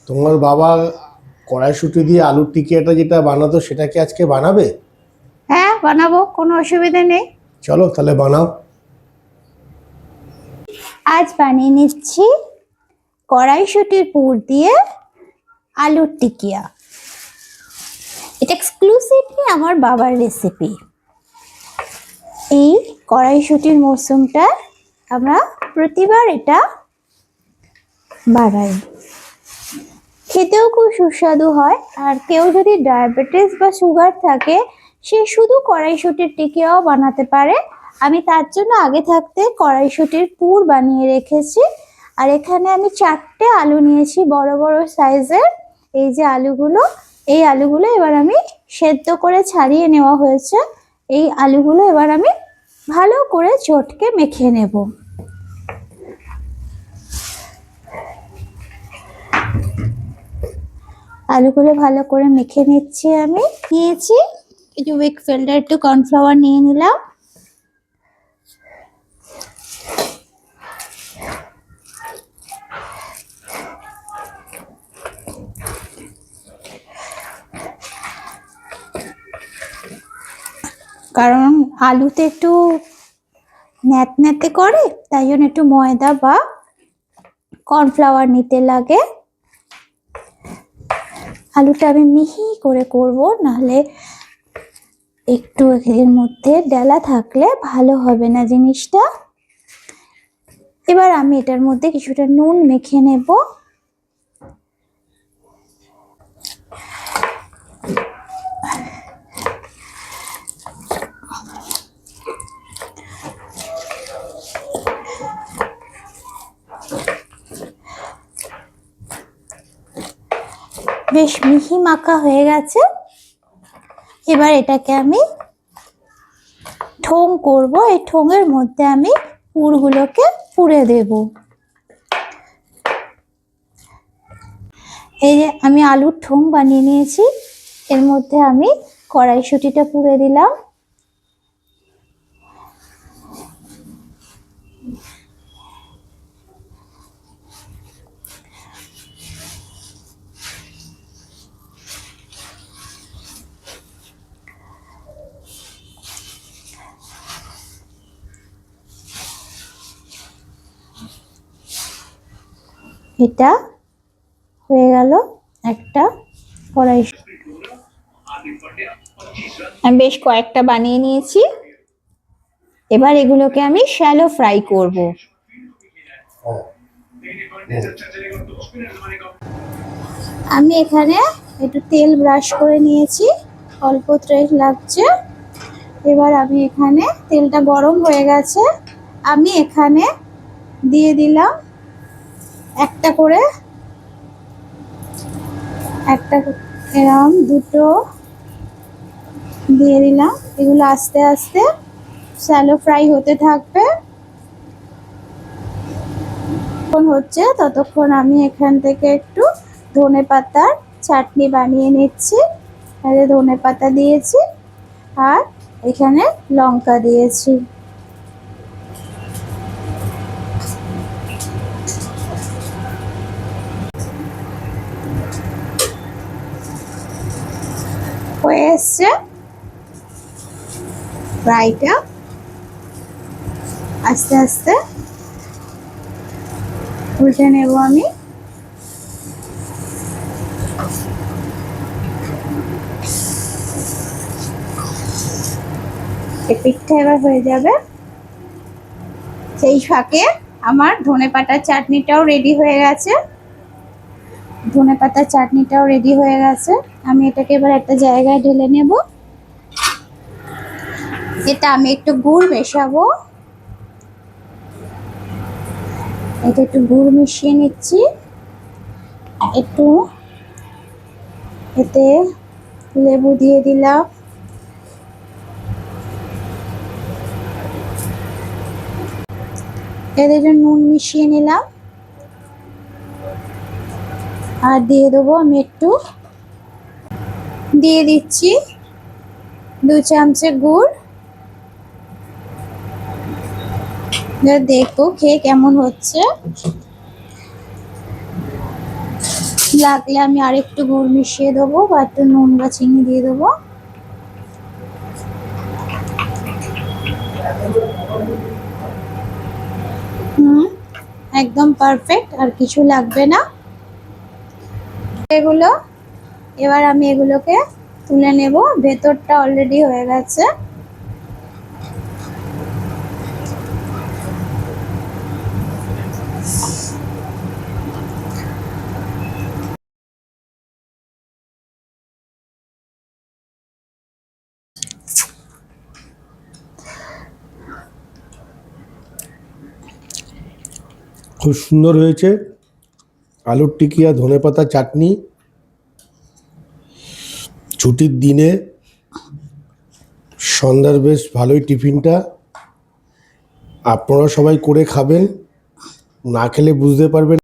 তোমার বাবা কড়াইশুঁটি দিয়ে আলুর টিকিয়াটা যেটা বানাতো সেটা কি আজকে বানাবে? হ্যাঁ, বানাবো, কোনো অসুবিধা নেই। চলো তাহলে বানাও। আজ বানিয়ে নিচ্ছি কড়াইশুঁটির পুর দিয়ে আলুর টিকিয়া। এটা এক্সক্লুসিভলি আমার বাবার রেসিপি। এই কড়াইশুঁটির মরশুমটা আমরা প্রতিবার এটা বানাই, খেতেও খুব সুস্বাদু হয়। আর কেউ যদি ডায়াবেটিস বা সুগার থাকে সে শুধু কড়াইশুঁটির টিকিয়াও বানাতে পারে। আমি তার জন্য আগে থাকতে কড়াইশুঁটির পুর বানিয়ে রেখেছি। আর এখানে আমি 4টে আলু নিয়েছি, বড় বড় সাইজের। এই যে আলুগুলো, এই আলুগুলো এবার আমি সেদ্ধ করে ছাড়িয়ে নেওয়া হয়েছে। এই আলুগুলো এবার আমি ভালো করে চটকে মেখে নেব। আলুগুলো ভালো করে মেখে নিচ্ছি। আমি নিয়েছি একটু উইকফিল্ডের একটু কর্নফ্লাওয়ার নিয়ে নিলাম। কারণ আলুতে একটু ন্যাতে করে, তাই জন্য একটু ময়দা বা কর্নফ্লাওয়ার নিতে লাগে। আলুটা আমি মিহি করে করব, নাহলে একটু এর মধ্যে ডেলা থাকলে ভালো হবে না জিনিসটা। এবার আমি এটার মধ্যে কিছুটা নুন মেখে নেব। বেশ মিহি মাখা হয়ে গেছে। এবার এটাকে আমি ঠোং করব। এই ঠোঙের মধ্যে আমি পুরগুলোকে পুরে দেব। এই যে আমি আলুর ঠোং বানিয়ে নিয়েছি, এর মধ্যে আমি কড়াইশুঁটিটা পুরে দিলাম। এটা হয়ে গেল একটা কড়াইশুঁটি। আমি বেশ কয়েকটা বানিয়ে নিয়েছি। এবার এগুলোকে আমি শ্যালো ফ্রাই করব। আমি এখানে একটু তেল ব্রাশ করে নিয়েছি, অল্প তেল লাগছে। এবার আমি এখানে, তেলটা গরম হয়ে গেছে, আমি এখানে দিয়ে দিলাম একটা করে, এরকম দুটো দিয়ে দিলাম। এগুলো আস্তে আস্তে শ্যালো ফ্রাই হতে থাকবে। যতক্ষণ হচ্ছে ততক্ষণ আমি এখান থেকে একটু ধনেপাতার চাটনি বানিয়ে নিচ্ছি। ধনেপাতা দিয়েছি আর এখানে লঙ্কা দিয়েছি। হয়ে এসছে ফ্রাইটা। আস্তে আস্তে উল্টে নেব আমি। এই পিঠটা এবার হয়ে যাবে। সেই ফাঁকে আমার ধনেপাতার চাটনিটাও রেডি হয়ে গেছে। ধনেপাতার চাটনিটাও রেডি হয়ে গেছে। আমি এটাকে এবার একটা জায়গায় ঢেলে নেব। এটা আমি একটু গুড় মেশাবো। এটা একটু গুড় মিশিয়ে নিচ্ছি। একটু এতে লেবু দিয়ে দিলাম। এতে একটু নুন মিশিয়ে নিলাম। আর দিয়ে দেবো আমি একটু, দিয়ে দিচ্ছি 2 চামচে গুড়। দেখবো খেয়ে কেমন হচ্ছে। লাগলে আমি আরেকটু গুড় মিশিয়ে দেবো বা একটু নুন বা চিনি দিয়ে দেবো। একদম পারফেক্ট, আর কিছু লাগবে না এগুলো। এবার আমি এগুলোকে তুলে নেব, ভেতরটা অলরেডি হয়ে গেছে। খুব সুন্দর হয়েছে আলুর টিকি আর ধনেপাতা চাটনি। ছুটির দিনে সন্ধ্যার বেশ ভালোই টিফিনটা। আপনারা সবাই করে খাবেন, না খেলে বুঝতে পারবেন